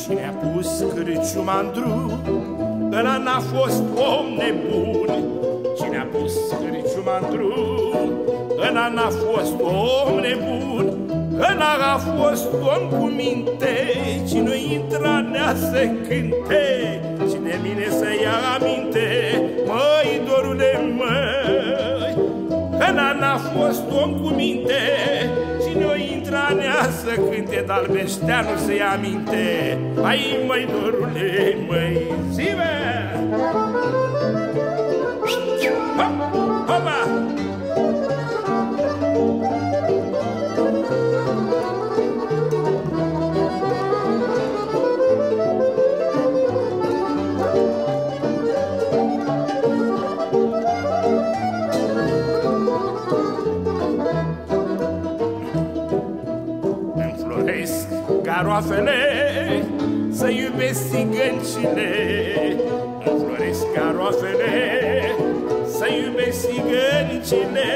Cine-a pus cârciuma în drum, ăla n-a fost om nebun. Cine-a pus cârciuma în drum, ăla n-a fost om nebun. Ăla a fost om cu minte, cine intra nea să cânte, cine mine să ia aminte, măi, dorule, măi. Ăla n-a fost om cu minte, cine-o intra nea să cânte, dar Beșteanu să ia aminte. Hai, măi, dorule, măi, zi-mă! Hopa! Înfloresc garoafele, să iubesc țigăncile. Înfloresc garoafele, să iubesc țigăncile.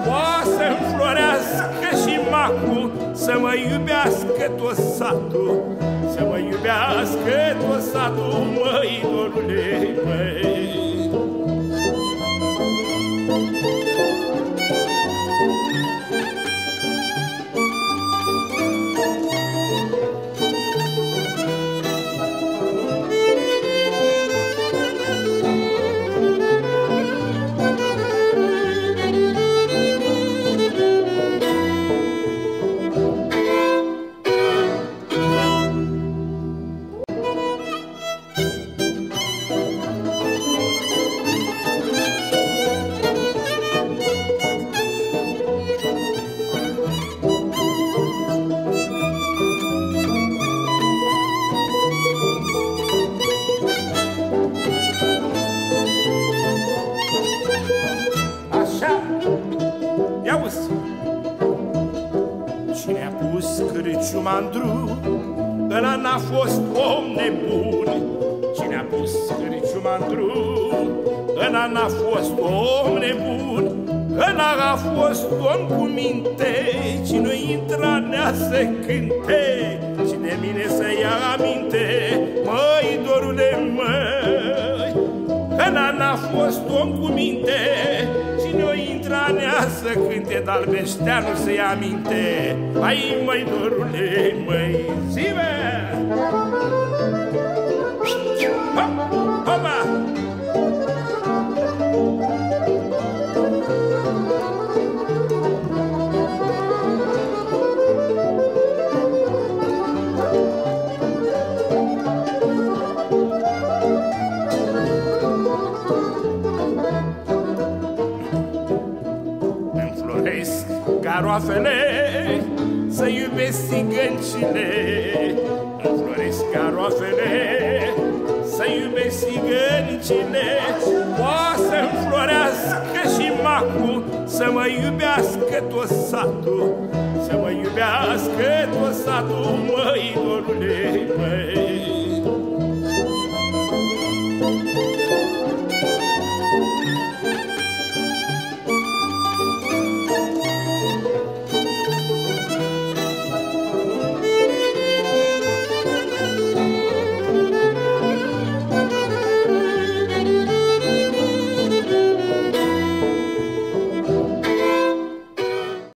Poate să înflorească și macul, să mă iubească tot satul, să mă iubească tot satul, măi, dorule, măi. Cine-a pus cârciuma în drum, ăla n-a fost om nebun. Cine-a pus cârciuma în drum, ăla n-a fost om nebun. Ăla a fost om cu minte, cine intra nea să cânte, cine mine să ia aminte, măi, dorule, măi. Ăla n-a fost om cu minte, cine-o intra nea să cânte, dar Beșteanu să ia aminte. Hai, măi, dorule, măi, zi-mă! Hopa! Înfloresc garoafele, să iubesc țigăncile. Înfloresc garoafele, să iubesc țigăncile. Poate să înflorească și macul, să mă iubească tot satul, să mă iubească tot satul, măi, dorule, măi.